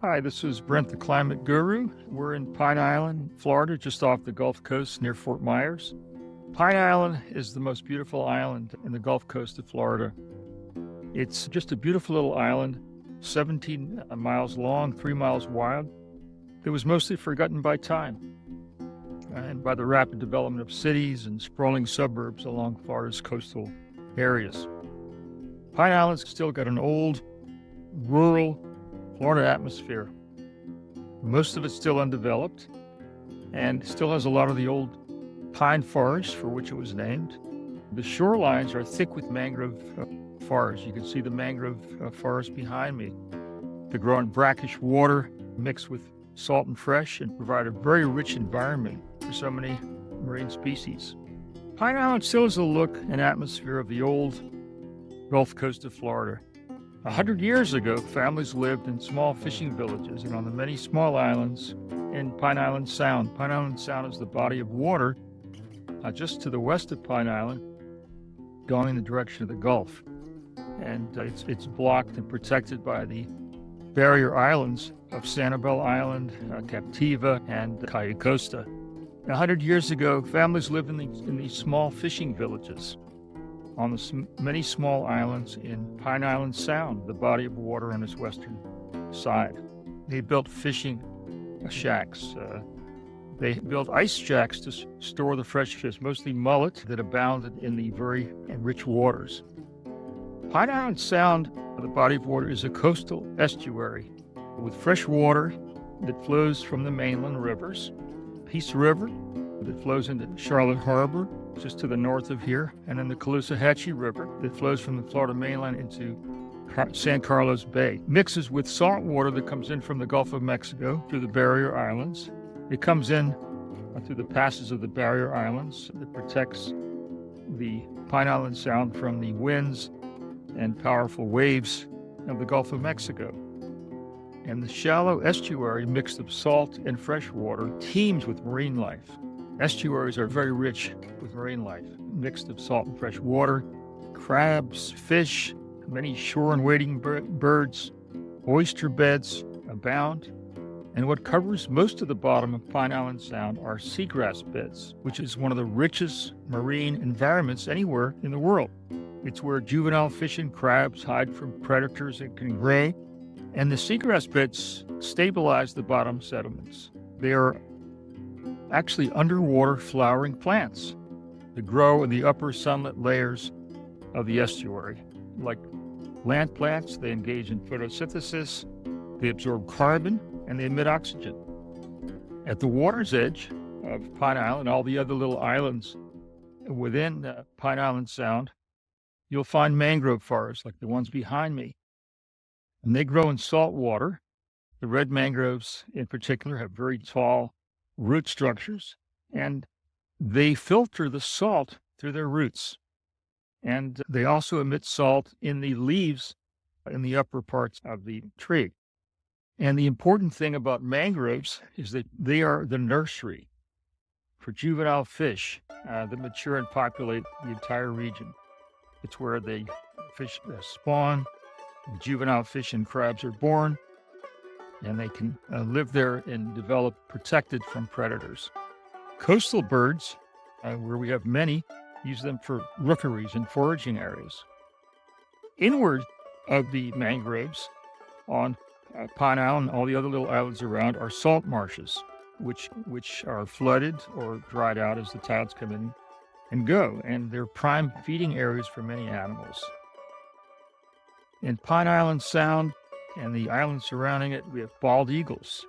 Hi, this is Brent the Climate Guru. We're in Pine Island, Florida, just off the Gulf Coast near Fort Myers. Pine Island is the most beautiful island in the Gulf Coast of Florida. It's just a beautiful little island, 17 miles long, 3 miles wide. It was mostly forgotten by time and by the rapid development of cities and sprawling suburbs along Florida's coastal areas. Pine Island's still got an old, rural Florida atmosphere. Most of it's still undeveloped and still has a lot of the old pine forest for which it was named. The shorelines are thick with mangrove forest. You can see the mangrove forest behind me. They grow in brackish water mixed with salt and fresh and provide a very rich environment for so many marine species. Pine Island still has the look and atmosphere of the old Gulf Coast of Florida. 100 years ago, families lived in small fishing villages and on the many small islands in Pine Island Sound. Pine Island Sound is the body of water just to the west of Pine Island, going in the direction of the Gulf. And it's blocked and protected by the barrier islands of Sanibel Island, Captiva, and Cayo Costa. 100 years ago, families lived in these small fishing villages on the many small islands in Pine Island Sound, the body of water on its western side. They built fishing shacks. They built ice jacks to store the fresh fish, mostly mullet, that abounded in the very rich waters. Pine Island Sound, the body of water, is a coastal estuary with fresh water that flows from the mainland rivers. Peace River that flows into Charlotte Harbor, just to the north of here, and then the Calusa River that flows from the Florida mainland into San Carlos Bay. Mixes with salt water that comes in from the Gulf of Mexico through the barrier islands. It comes in through the passes of the barrier islands that protects the Pine Island Sound from the winds and powerful waves of the Gulf of Mexico. And the shallow estuary, mixed of salt and fresh water, teems with marine life. Estuaries are very rich with marine life, mixed of salt and fresh water, crabs, fish, many shore and wading birds, oyster beds abound. And what covers most of the bottom of Pine Island Sound are seagrass beds, which is one of the richest marine environments anywhere in the world. It's where juvenile fish and crabs hide from predators and can grow. And the seagrass beds stabilize the bottom sediments. They are actually underwater flowering plants that grow in the upper sunlit layers of the estuary. Like land plants, they engage in photosynthesis, they absorb carbon, and they emit oxygen. At the water's edge of Pine Island, all the other little islands within Pine Island Sound, you'll find mangrove forests like the ones behind me. And they grow in salt water. The red mangroves in particular have very tall root structures, and they filter the salt through their roots. And they also emit salt in the leaves in the upper parts of the tree. And the important thing about mangroves is that they are the nursery for juvenile fish that mature and populate the entire region. It's where the fish spawn, juvenile fish and crabs are born, and they can live there and develop protected from predators. Coastal birds, where we have many, use them for rookeries and foraging areas. Inward of the mangroves on Pine Island and all the other little islands around are salt marshes, which are flooded or dried out as the tides come in and go, and they're prime feeding areas for many animals. In Pine Island Sound and the islands surrounding it, we have bald eagles,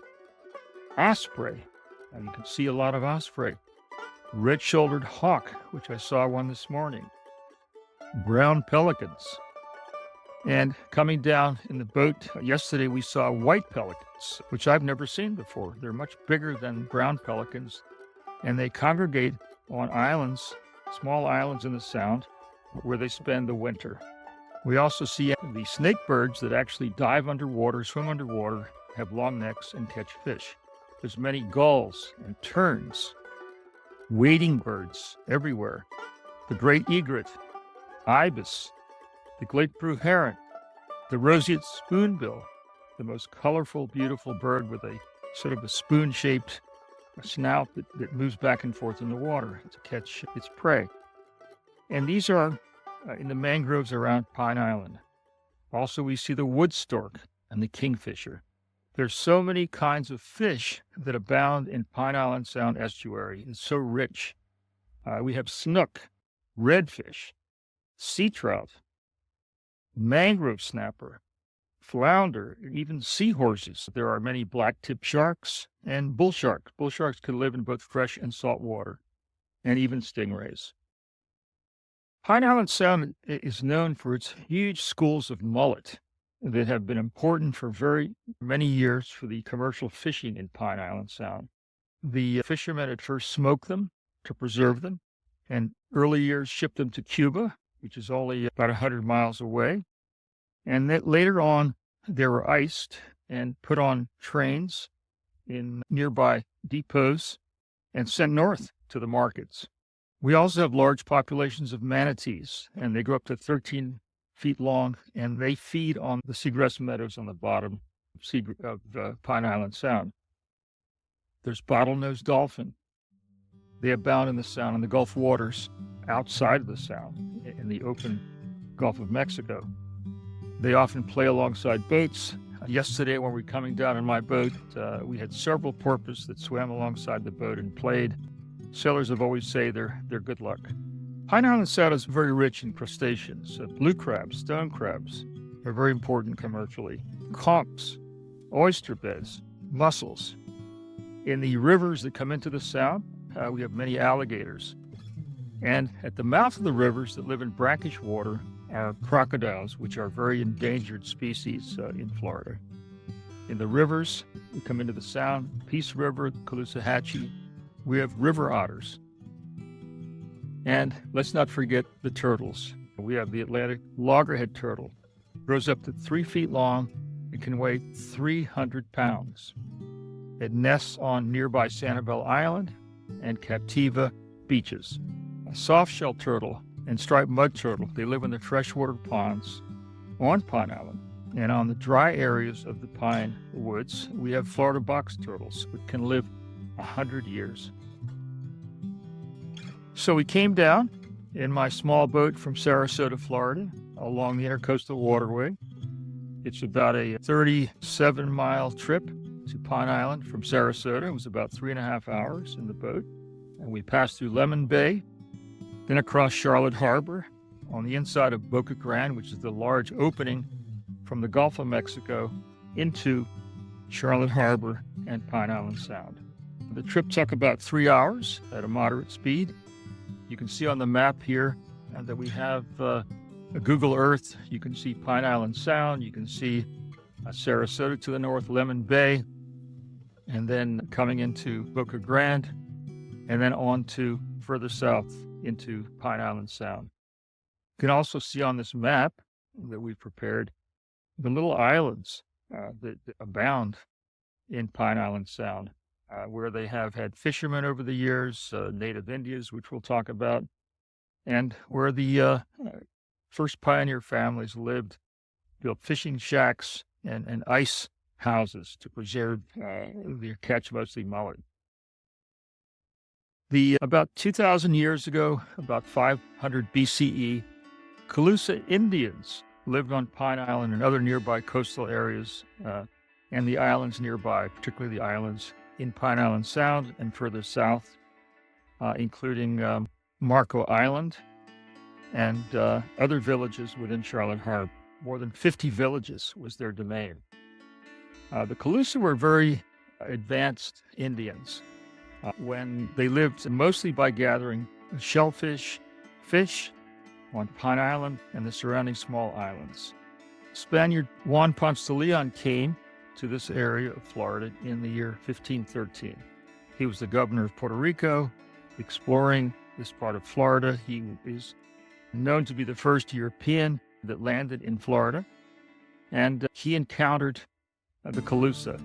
osprey, and you can see a lot of osprey, red-shouldered hawk, which I saw one this morning, brown pelicans. And coming down in the boat yesterday, we saw white pelicans, which I've never seen before. They're much bigger than brown pelicans, and they congregate on islands, small islands in the Sound, where they spend the winter. We also see the snake birds that actually dive underwater, swim underwater, have long necks, and catch fish. There's many gulls and terns, wading birds everywhere. The great egret, ibis, the great blue heron, the roseate spoonbill, the most colorful, beautiful bird with a sort of a spoon-shaped snout that moves back and forth in the water to catch its prey. And these are in the mangroves around Pine Island. Also, we see the wood stork and the kingfisher. There's so many kinds of fish that abound in Pine Island Sound estuary. It's so rich. We have snook, redfish, sea trout, mangrove snapper, flounder, even seahorses. There are many black-tip sharks and bull sharks. Bull sharks can live in both fresh and salt water, and even stingrays. Pine Island Sound is known for its huge schools of mullet that have been important for very many years for the commercial fishing in Pine Island Sound. The fishermen at first smoked them to preserve them, and early years shipped them to Cuba, which is only about 100 miles away. And that later on, they were iced and put on trains in nearby depots and sent north to the markets. We also have large populations of manatees, and they grow up to 13 feet long, and they feed on the seagrass meadows on the bottom of Pine Island Sound. There's bottlenose dolphin. They abound in the Sound and the Gulf waters outside of the Sound, in the open Gulf of Mexico. They often play alongside boats. Yesterday, when we were coming down in my boat, we had several porpoise that swam alongside the boat and played. Sailors have always say they're good luck. Pine Island Sound is very rich in crustaceans. Blue crabs, stone crabs are very important commercially. Conchs, oyster beds, mussels. In the rivers that come into the Sound, we have many alligators. And at the mouth of the rivers that live in brackish water are crocodiles, which are very endangered species in Florida. In the rivers that come into the Sound, Peace River, Calusa, we have river otters. And let's not forget the turtles. We have the Atlantic loggerhead turtle. It grows up to 3 feet long. It can weigh 300 pounds. It nests on nearby Sanibel Island and Captiva beaches. A soft-shell turtle and striped mud turtle, they live in the freshwater ponds on Pine Island. And on the dry areas of the pine woods, we have Florida box turtles, which can live 100 years. So we came down in my small boat from Sarasota, Florida, along the Intercoastal Waterway. It's about a 37-mile trip to Pine Island from Sarasota. It was about 3.5 hours in the boat. And we passed through Lemon Bay, then across Charlotte Harbor on the inside of Boca Grande, which is the large opening from the Gulf of Mexico into Charlotte Harbor and Pine Island Sound. The trip took about 3 hours at a moderate speed. You can see on the map here that we have a Google Earth. You can see Pine Island Sound. You can see Sarasota to the north, Lemon Bay, and then coming into Boca Grande, and then on to further south into Pine Island Sound. You can also see on this map that we've prepared the little islands that abound in Pine Island Sound, where they have had fishermen over the years, native Indians, which we'll talk about, and where the first pioneer families lived, built fishing shacks and ice houses to preserve their catch, mostly mullet. About 2,000 years ago, about 500 BCE, Calusa Indians lived on Pine Island and other nearby coastal areas, and the islands nearby, particularly the islands in Pine Island Sound and further south, including Marco Island and other villages within Charlotte Harbor. More than 50 villages was their domain. The Calusa were very advanced Indians when they lived mostly by gathering shellfish, fish on Pine Island and the surrounding small islands. Spaniard Juan Ponce de Leon came to this area of Florida in the year 1513. He was the governor of Puerto Rico, exploring this part of Florida. He is known to be the first European that landed in Florida, and he encountered the Calusa.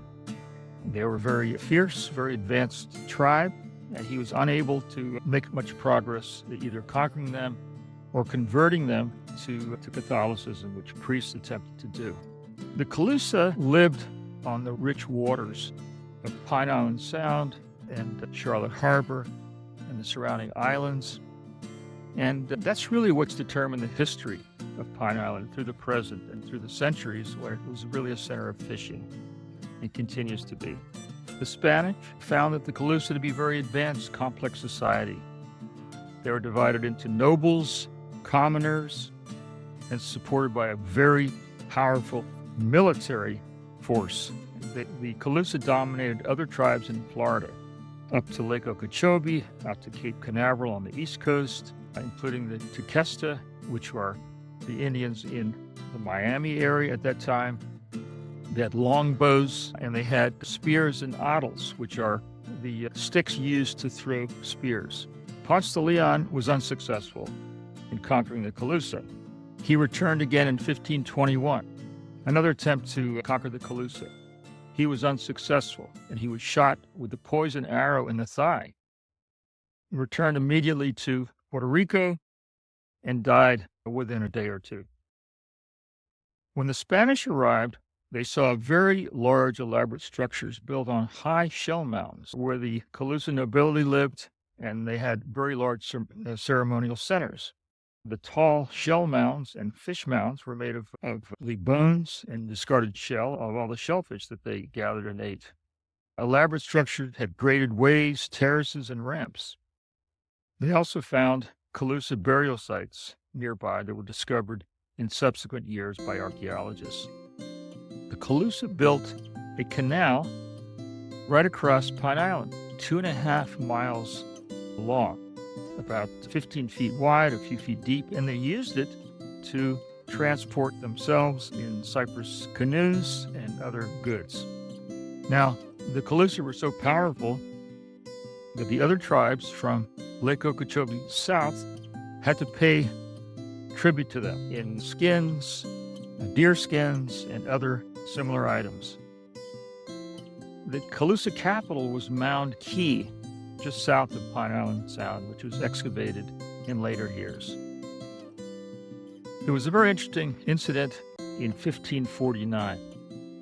They were very fierce, very advanced tribe, and he was unable to make much progress either conquering them or converting them to Catholicism, which priests attempted to do. The Calusa lived on the rich waters of Pine Island Sound and Charlotte Harbor and the surrounding islands. And that's really what's determined the history of Pine Island through the present and through the centuries, where it was really a center of fishing. It continues to be. The Spanish found that the Calusa to be a very advanced, complex society. They were divided into nobles, commoners, and supported by a very powerful military force. The Calusa dominated other tribes in Florida, up to Lake Okeechobee, out to Cape Canaveral on the east coast, including the Tequesta, which are the Indians in the Miami area at that time. They had longbows, and they had spears and addles, which are the sticks used to throw spears. Ponce de Leon was unsuccessful in conquering the Calusa. He returned again in 1521, another attempt to conquer the Calusa. He was unsuccessful, and he was shot with a poison arrow in the thigh. He returned immediately to Puerto Rico and died within a day or two. When the Spanish arrived, they saw very large, elaborate structures built on high shell mounds where the Calusa nobility lived, and they had very large ceremonial centers. The tall shell mounds and fish mounds were made of the bones and discarded shell of all the shellfish that they gathered and ate. Elaborate structures had graded ways, terraces, and ramps. They also found Calusa burial sites nearby that were discovered in subsequent years by archaeologists. The Calusa built a canal right across Pine Island, 2.5 miles long, about 15 feet wide, a few feet deep, and they used it to transport themselves in cypress canoes and other goods. Now, the Calusa were so powerful that the other tribes from Lake Okeechobee south had to pay tribute to them in skins, deer skins, and other similar items. The Calusa capital was Mound Key, just south of Pine Island Sound, which was excavated in later years. There was a very interesting incident in 1549.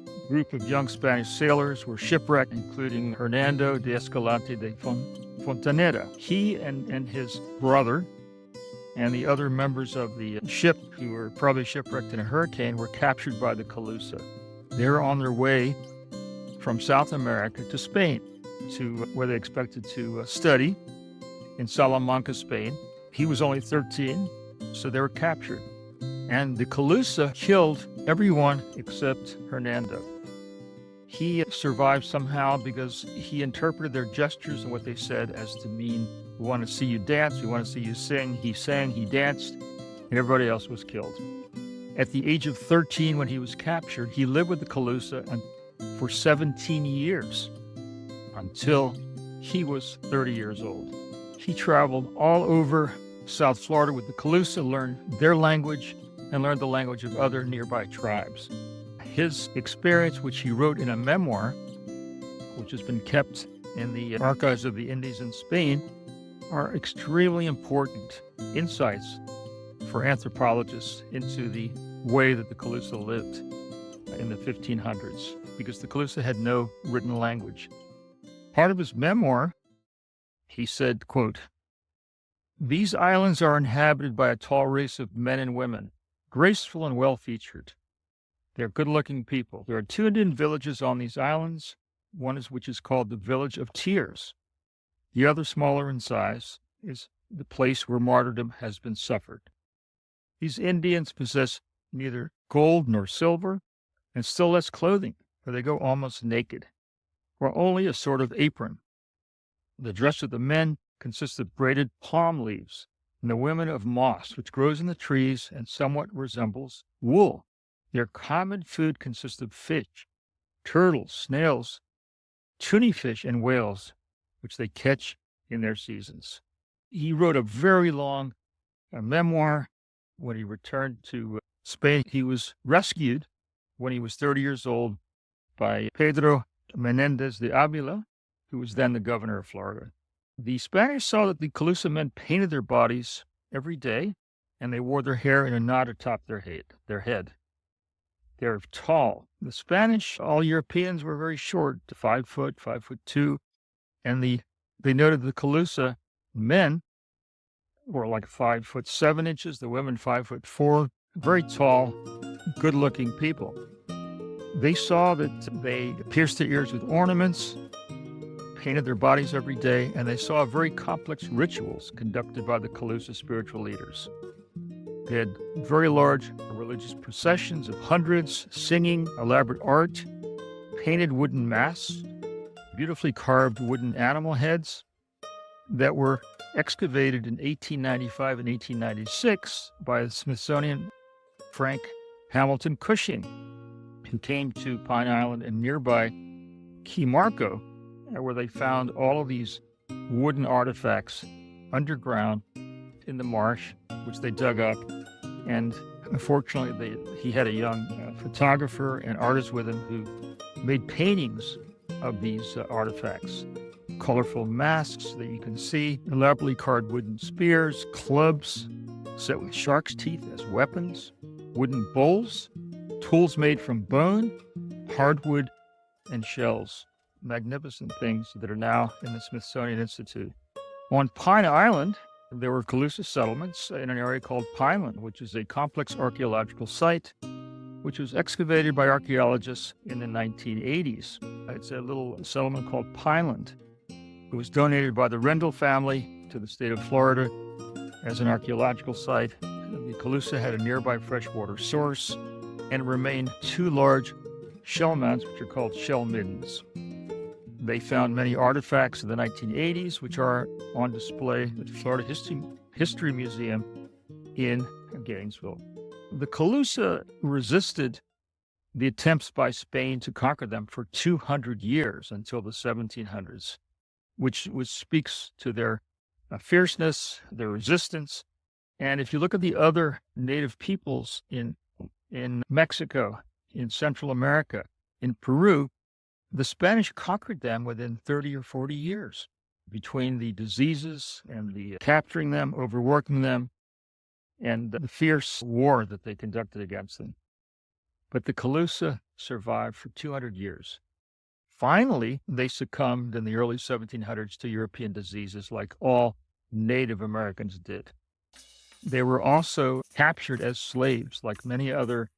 A group of young Spanish sailors were shipwrecked, including Hernando de Escalante de Fontaneda. He and his brother and the other members of the ship, who were probably shipwrecked in a hurricane, were captured by the Calusa. They were on their way from South America to Spain, to where they expected to study in Salamanca, Spain. He was only 13, so they were captured. And the Calusa killed everyone except Hernando. He survived somehow because he interpreted their gestures and what they said as to mean, we want to see you dance, we want to see you sing. He sang, he danced, and everybody else was killed. At the age of 13, when he was captured, he lived with the Calusa for 17 years until he was 30 years old. He traveled all over South Florida with the Calusa, learned their language, and learned the language of other nearby tribes. His experience, which he wrote in a memoir, which has been kept in the archives of the Indies in Spain, are extremely important insights for anthropologists into the way that the Calusa lived in the 1500s, because the Calusa had no written language. Part of his memoir, he said, quote, "These islands are inhabited by a tall race of men and women, graceful and well-featured. They're good-looking people. There are 2 Indian villages on these islands, one which is called the Village of Tears. The other, smaller in size, is the place where martyrdom has been suffered. These Indians possess neither gold nor silver, and still less clothing, for they go almost naked, or only a sort of apron. The dress of the men consists of braided palm leaves, and the women of moss, which grows in the trees and somewhat resembles wool. Their common food consists of fish, turtles, snails, tunny fish, and whales, which they catch in their seasons." He wrote a very long memoir. When he returned to Spain, he was rescued when he was 30 years old by Pedro Menendez de Avila, who was then the governor of Florida. The Spanish saw that the Calusa men painted their bodies every day, and they wore their hair in a knot atop their head. They're tall. The Spanish, all Europeans were very short, 5 foot, 5'2", and they noted the Calusa men were like 5'7". The women 5'4". Very tall, good-looking people. They saw that they pierced their ears with ornaments, painted their bodies every day, and they saw very complex rituals conducted by the Calusa spiritual leaders. They had very large religious processions of hundreds, singing, elaborate art, painted wooden masks, beautifully carved wooden animal heads that were excavated in 1895 and 1896 by the Smithsonian Frank Hamilton Cushing, who came to Pine Island and nearby Key Marco, where they found all of these wooden artifacts underground in the marsh, which they dug up. And unfortunately, he had a young photographer and artist with him who made paintings of these artifacts. Colorful masks that you can see, elaborately carved wooden spears, clubs set with shark's teeth as weapons, wooden bowls, tools made from bone, hardwood, and shells. Magnificent things that are now in the Smithsonian Institute. On Pine Island, there were Calusa settlements in an area called Pineland, which is a complex archaeological site, which was excavated by archaeologists in the 1980s. It's a little settlement called Pineland. It was donated by the Rendell family to the state of Florida as an archaeological site. The Calusa had a nearby freshwater source and remained 2 large shell mounds, which are called shell middens. They found many artifacts of the 1980s, which are on display at the Florida History Museum in Gainesville. The Calusa resisted the attempts by Spain to conquer them for 200 years until the 1700s, which speaks to their fierceness, their resistance. And if you look at the other native peoples in Mexico, in Central America, in Peru, the Spanish conquered them within 30 or 40 years between the diseases and the capturing them, overworking them, and the fierce war that they conducted against them. But the Calusa survived for 200 years. Finally, they succumbed in the early 1700s to European diseases like all Native Americans did. They were also captured as slaves, like many other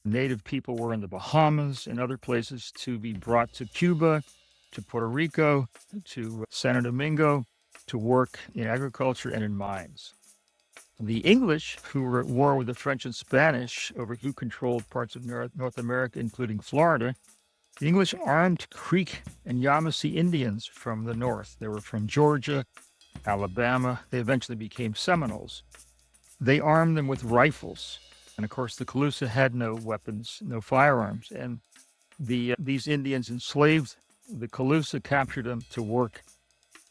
Native people were in the Bahamas and other places, to be brought to Cuba, to Puerto Rico, to Santo Domingo, to work in agriculture and in mines. The English, who were at war with the French and Spanish over who controlled parts of North America, including Florida, the English armed Creek and Yamasee Indians from the north. They were from Georgia, Alabama. They eventually became Seminoles. They armed them with rifles. And of course, the Calusa had no weapons, no firearms. And these Indians enslaved the Calusa, captured them to work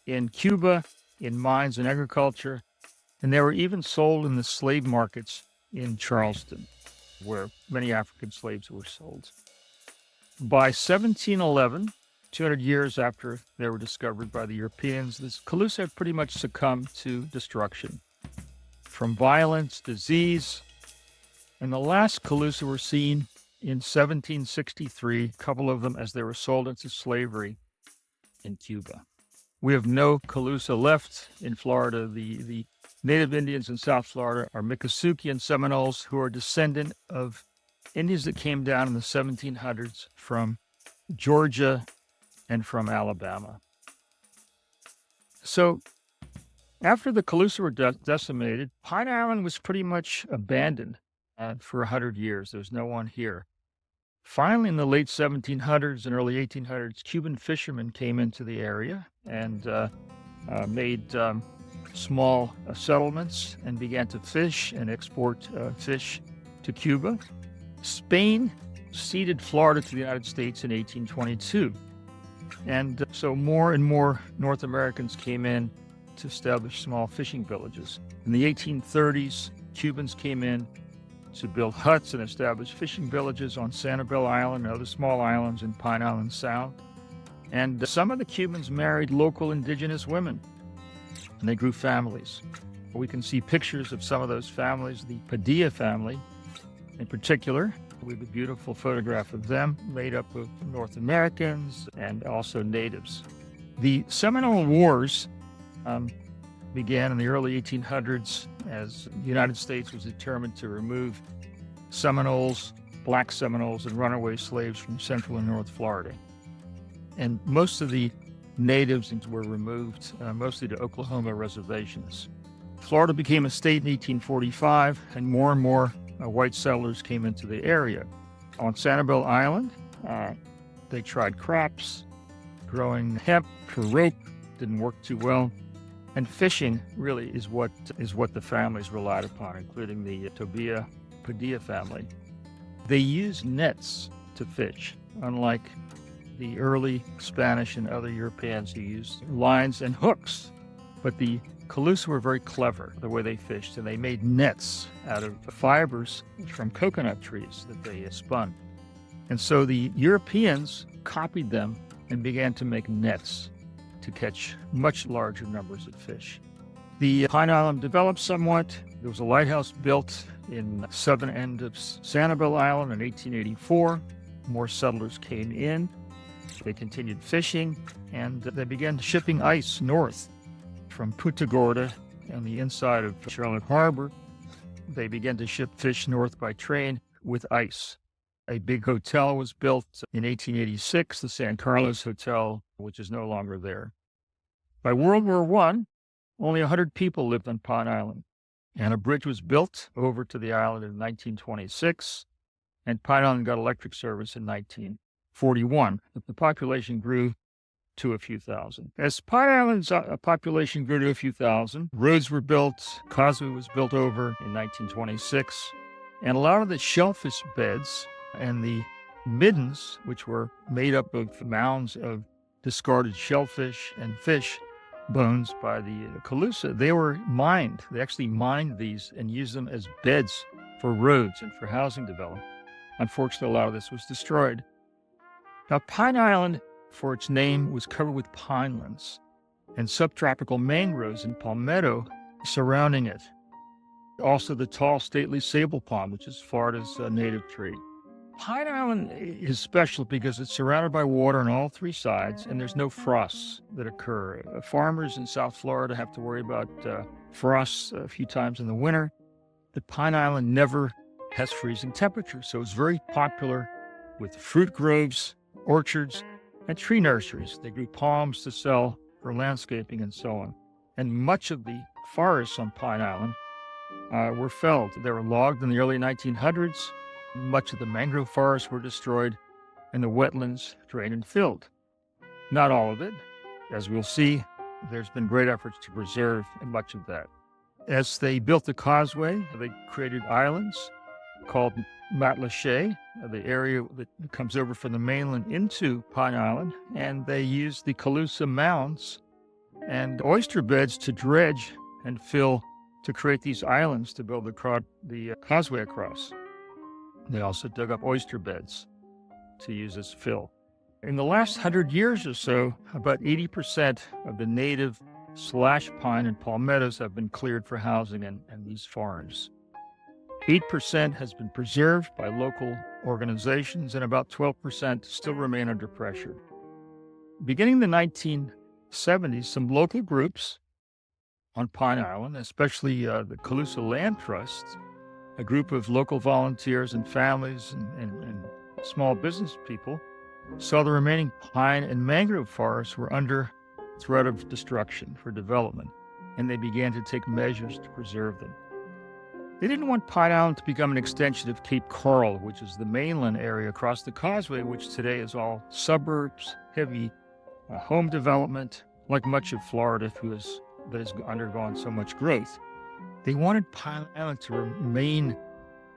in Cuba, in mines and agriculture. And they were even sold in the slave markets in Charleston, where many African slaves were sold. By 1711, 200 years after they were discovered by the Europeans, the Calusa had pretty much succumbed to destruction from violence, disease. And the last Calusa were seen in 1763, a couple of them as they were sold into slavery in Cuba. We have no Calusa left in Florida. The Native Indians in South Florida are Miccosukee and Seminoles, who are descendant of Indians that came down in the 1700s from Georgia and from Alabama. So after the Calusa were decimated, Pine Island was pretty much abandoned for 100 years. There was no one here. Finally, in the late 1700s and early 1800s, Cuban fishermen came into the area and made small settlements and began to fish and export fish to Cuba. Spain ceded Florida to the United States in 1822. And so more and more North Americans came in to establish small fishing villages. In the 1830s, Cubans came in to build huts and establish fishing villages on Sanibel Island and other small islands in Pine Island Sound. And some of the Cubans married local indigenous women, and they grew families. We can see pictures of some of those families. The Padilla family, in particular, We have a beautiful photograph of them made up of North Americans and also natives. The Seminole Wars began in the early 1800s as the United States was determined to remove Seminoles, black Seminoles, and runaway slaves from Central and North Florida. And most of the natives were removed, mostly to Oklahoma reservations. Florida became a state in 1845, and more white settlers came into the area. On Sanibel Island, they tried crops, growing hemp for rope didn't work too well, and fishing really is what the families relied upon, including the Padilla family. They used nets to fish, unlike the early Spanish and other Europeans who used lines and hooks. But the Calusa were very clever the way they fished, and they made nets out of fibers from coconut trees that they spun. And so the Europeans copied them and began to make nets to catch much larger numbers of fish. The Pine Island developed somewhat. There was a lighthouse built in the southern end of Sanibel Island in 1884. More settlers came in. They continued fishing, and they began shipping ice north from Punta Gorda on the inside of Charlotte Harbor. They began to ship fish north by train with ice. A big hotel was built in 1886, the San Carlos Hotel, which is no longer there. By World War I, only 100 people lived on Pine Island, and a bridge was built over to the island in 1926, and Pine Island got electric service in 1941. The population grew to a few thousand. As Pine Island's population grew to a few thousand, roads were built, causeway was built over in 1926, and a lot of the shellfish beds and the middens, which were made up of mounds of discarded shellfish and fish bones by the Calusa, they were mined. They actually mined these and used them as beds for roads and for housing development. Unfortunately, a lot of this was destroyed. Now, Pine Island, for its name, was covered with pinelands and subtropical mangroves and palmetto surrounding it. Also, the tall, stately sable palm, which is Florida's native tree. Pine Island is special because it's surrounded by water on all three sides, and there's no frosts that occur. Farmers in South Florida have to worry about frosts a few times in the winter, but Pine Island never has freezing temperatures, so it's very popular with fruit groves, orchards, and tree nurseries. They grew palms to sell for landscaping and so on. And much of the forests on Pine Island were felled. They were logged in the early 1900s. Much of the mangrove forests were destroyed, and the wetlands drained and filled. Not all of it. As we'll see, there's been great efforts to preserve much of that. As they built the causeway, they created islands called Matlacha, the area that comes over from the mainland into Pine Island, and they used the Calusa mounds and oyster beds to dredge and fill to create these islands to build the causeway across. They also dug up oyster beds to use as fill. In the last 100 years or so, about 80% of the native slash pine and palmettos have been cleared for housing and these forests. 8% has been preserved by local organizations, and about 12% still remain under pressure. Beginning in the 1970s, some local groups on Pine Island, especially the Calusa Land Trust, a group of local volunteers and families and small business people, saw the remaining pine and mangrove forests were under threat of destruction for development, and they began to take measures to preserve them. They didn't want Pine Island to become an extension of Cape Coral, which is the mainland area across the causeway, which today is all suburbs, heavy home development, like much of Florida that has undergone so much growth. They wanted Pine Island to remain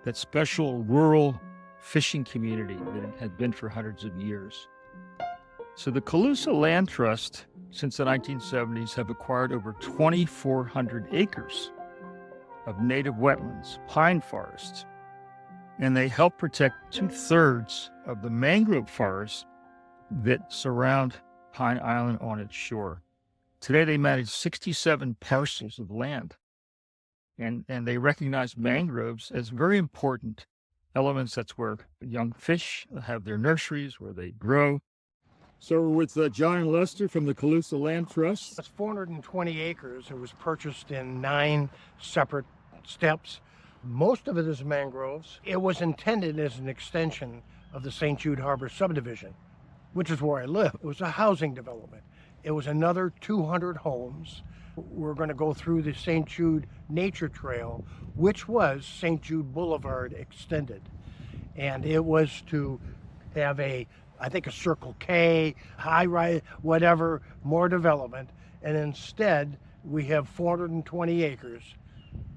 that special rural fishing community that it had been for hundreds of years. So the Calusa Land Trust, since the 1970s, have acquired over 2,400 acres of native wetlands, pine forests, and they help protect 2/3 of the mangrove forests that surround Pine Island on its shore. Today, they manage 67 parcels of land, and they recognize mangroves as very important elements. That's where young fish have their nurseries, where they grow. So we're with John and Lester from the Calusa Land Trust. It's 420 acres. It was purchased in 9 separate steps. Most of it is mangroves. It was intended as an extension of the St. Jude Harbor subdivision, which is where I live. It was a housing development. It was another 200 homes. We're going to go through the St. Jude Nature Trail, which was St. Jude Boulevard extended. And it was to have I think a Circle K, high rise, whatever, more development. And instead, we have 420 acres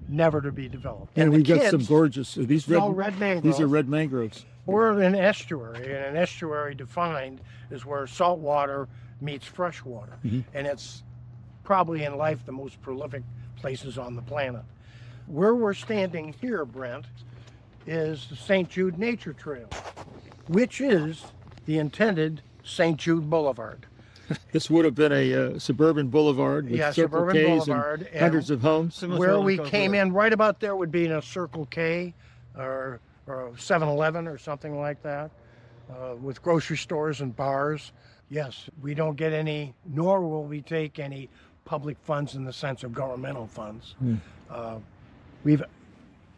never to be developed. And we got some gorgeous, these red mangroves. These are red mangroves. We're in an estuary, and an estuary defined is where salt water meets fresh water. And it's probably in life the most prolific places on the planet. Where we're standing here, Brent, is the St. Jude Nature Trail, which is the intended St. Jude Boulevard. This would have been a suburban boulevard with Circle Ks and hundreds of homes. Where we came in, right about there would be in a Circle K or a 7-Eleven or something like that, with grocery stores and bars. Yes, we don't get any, nor will we take any public funds in the sense of governmental funds. We've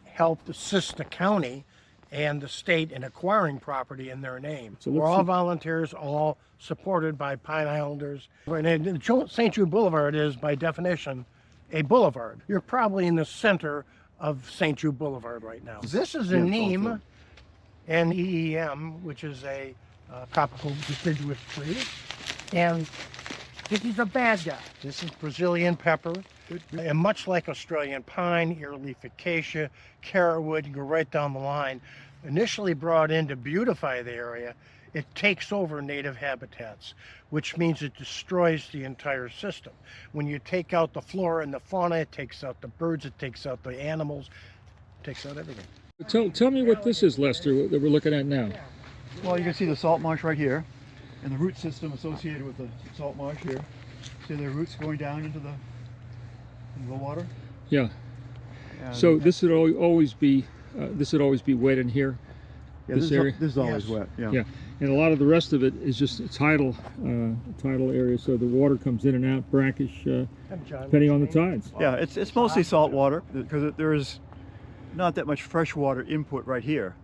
helped assist the county and the state in acquiring property in their name. So we're all volunteers, all supported by Pine Islanders. And St. Jude Boulevard is, by definition, a boulevard. You're probably in the center of St. Jude Boulevard right now. This is a neem, N-E-E-M, which is a tropical deciduous tree. And this is a bad guy. This is Brazilian pepper. And much like Australian pine, earleaf acacia, carrotwood, you go right down the line. Initially brought in to beautify the area, it takes over native habitats, which means it destroys the entire system. When you take out the flora and the fauna, it takes out the birds, it takes out the animals, it takes out everything. Tell me what this is, Lester, that we're looking at now. Well, you can see the salt marsh right here, and the root system associated with the salt marsh here. See the roots going down into the water. Yeah. And so this would always be wet in here. Yeah, this area. This is always wet. Yeah. Yeah. And a lot of the rest of it is just a tidal area, so the water comes in and out, brackish, depending on the tides. Yeah, it's mostly salt water because there is not that much freshwater input right here.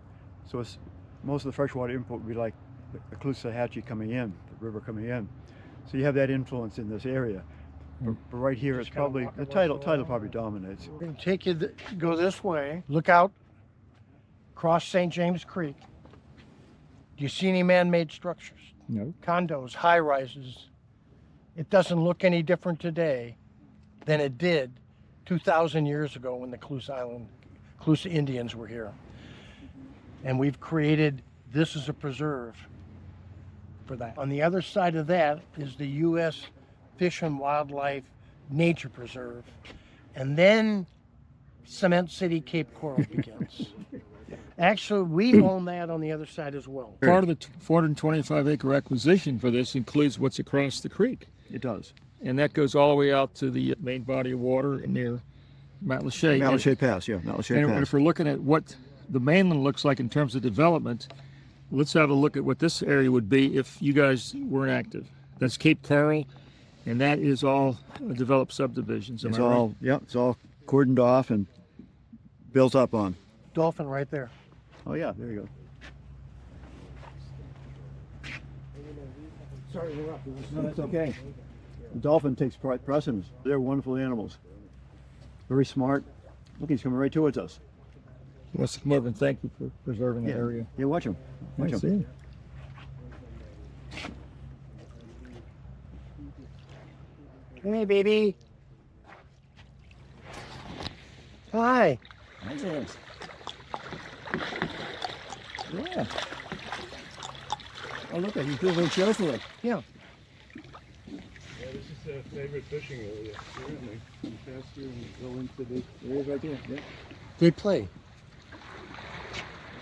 So most of the freshwater input would be like the Caloosahatchee coming in, the river coming in. So you have that influence in this area. But right here, it's probably the tidal probably dominates. We're going to take you, go this way, look out, cross St. James Creek. Do you see any man-made structures? No. Condos, high-rises. It doesn't look any different today than it did 2,000 years ago when the Calusa Indians were here. And we've created this as a preserve for that. On the other side of that is the U.S. Fish and Wildlife Nature Preserve. And then Cement City, Cape Coral begins. Actually, we own that on the other side as well. Part of the 425-acre acquisition for this includes what's across the creek. It does. And that goes all the way out to the main body of water near Mount Lachey. Mount Lachey Pass, yeah, Mount Lachey Pass. And if we're looking at what the mainland looks like in terms of development, let's have a look at what this area would be if you guys weren't active. That's Cape Coral, and that is all developed subdivisions. It's all, yeah, it's all cordoned off and built up on. Dolphin right there. Oh yeah, there you go. Sorry, we're up. No, that's okay. The dolphin takes precedence. They're wonderful animals. Very smart. Look, he's coming right towards us. He wants to come over and thank you for preserving the area. Yeah, watch him. Watch him. Come here, baby. Hi. Nice. Yeah. Oh, look, he feels very cheerfully. Yeah. Yeah, this is their favorite fishing area. Certainly. You pass through and go into the area right there. Yeah. They play.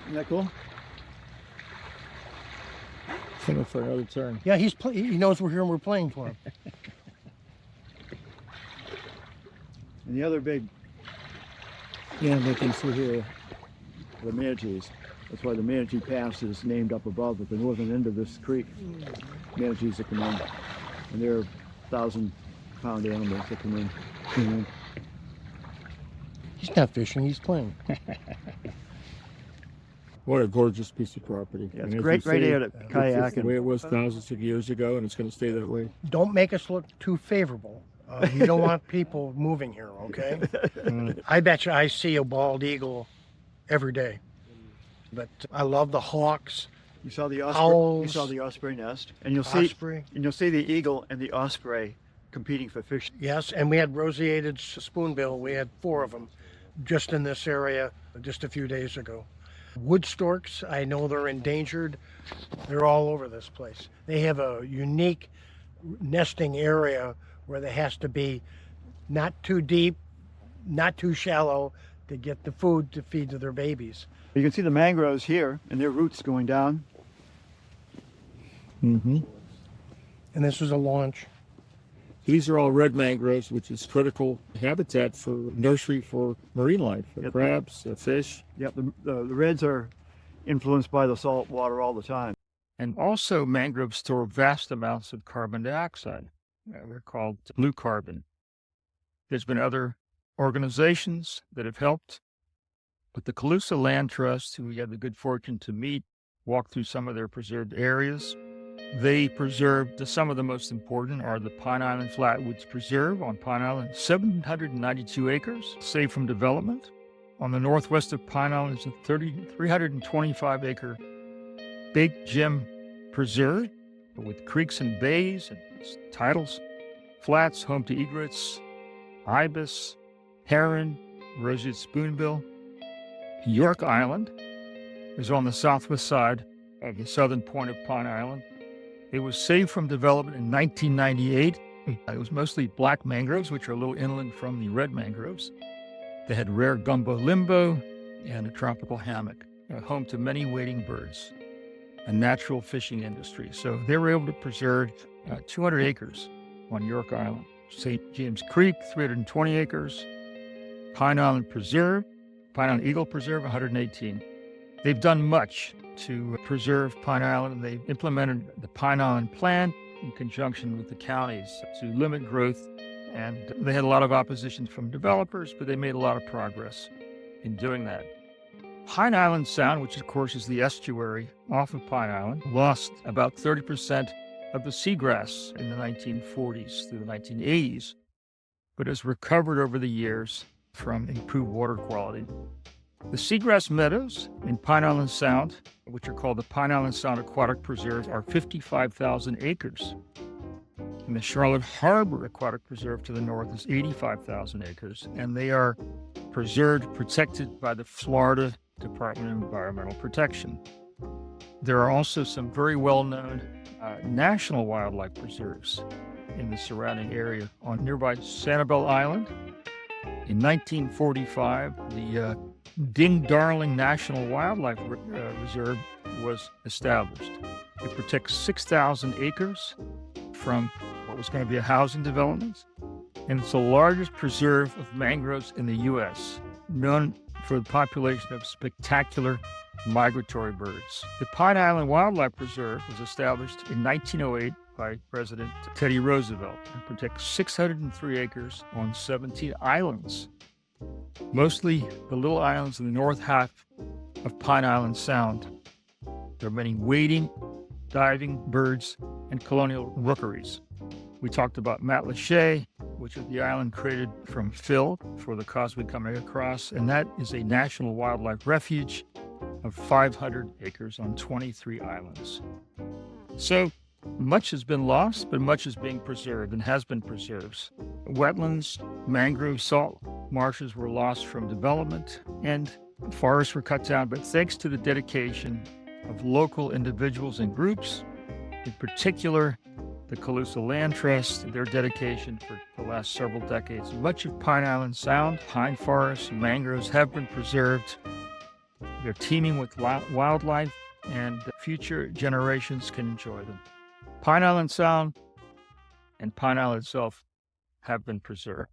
Isn't that cool? Coming for another turn. Yeah, he knows we're here and we're playing for him. And the other big Yeah, they can see here. the manatees. That's why the Manatee Pass is named up above at the northern end of this creek. Manatees that come in, and they're 1,000-pound animals that come in. He's not fishing, he's playing. What a gorgeous piece of property. Yeah, And it's as great you right say, here to It's kayak. the way And it was thousands of years ago, and it's going to stay that way. Don't make us look too favorable. We don't want people moving here, okay? I bet you I see a bald eagle every day. But I love the hawks, you saw the osprey. owls, You saw the osprey nest, and you'll see osprey. the eagle and the osprey competing for fish. Yes, and we had roseated spoonbill. We had 4 of them just in this area just a few days ago. Wood storks, I know they're endangered. They're all over this place. They have a unique nesting area where there has to be not too deep, not too shallow to get the food to feed to their babies. You can see the mangroves here and their roots going down. Mm-hmm. And this is a launch. These are all red mangroves, which is critical habitat for nursery for marine life, for Yep. crabs, fish. Yep, the reds are influenced by the salt water all the time. And also mangroves store vast amounts of carbon dioxide. They're called blue carbon. There's been other organizations that have helped, but the Calusa Land Trust, who we had the good fortune to meet, walk through some of their preserved areas. They preserved some of the most important are the Pine Island Flatwoods Preserve on Pine Island, 792 acres, saved from development. On the northwest of Pine Island is a 325-acre Big Jim Preserve with creeks and bays and tidals, flats home to egrets, ibis, heron, roseate spoonbill. York Island is on the southwest side of the southern point of Pine Island. It was saved from development in 1998. It was mostly black mangroves, which are a little inland from the red mangroves. They had rare gumbo limbo and a tropical hammock, home to many wading birds, a natural fishing industry. So they were able to preserve 200 acres on York Island. St. James Creek, 320 acres. Pine Island Preserve, Pine Island Eagle Preserve, 118. They've done much to preserve Pine Island. They've implemented the Pine Island Plan in conjunction with the counties to limit growth. And they had a lot of opposition from developers, but they made a lot of progress in doing that. Pine Island Sound, which of course is the estuary off of Pine Island, lost about 30% of the seagrass in the 1940s through the 1980s, but has recovered over the years from improved water quality. The seagrass meadows in Pine Island Sound, which are called the Pine Island Sound Aquatic Preserve, are 55,000 acres. And the Charlotte Harbor Aquatic Preserve to the north is 85,000 acres, and they are preserved, protected by the Florida Department of Environmental Protection. There are also some very well-known national wildlife preserves in the surrounding area. On nearby Sanibel Island, in 1945, the Ding Darling National Wildlife Reserve was established. It protects 6,000 acres from what was going to be a housing development, and it's the largest preserve of mangroves in the U.S., known for the population of spectacular migratory birds. The Pine Island Wildlife Preserve was established in 1908 by President Teddy Roosevelt and protects 603 acres on 17 islands, mostly the little islands in the north half of Pine Island Sound. There are many wading, diving birds, and colonial rookeries. We talked about Matlacha, which is the island created from fill for the Causeway coming across, and that is a national wildlife refuge of 500 acres on 23 islands. So much has been lost, but much is being preserved and has been preserved. Wetlands, mangrove, salt marshes were lost from development, and forests were cut down, but thanks to the dedication of local individuals and groups, in particular the Calusa Land Trust, their dedication for the last several decades. Much of Pine Island Sound, pine forests, mangroves have been preserved. They're teeming with wildlife, and future generations can enjoy them. Pine Island Sound and Pine Island itself have been preserved.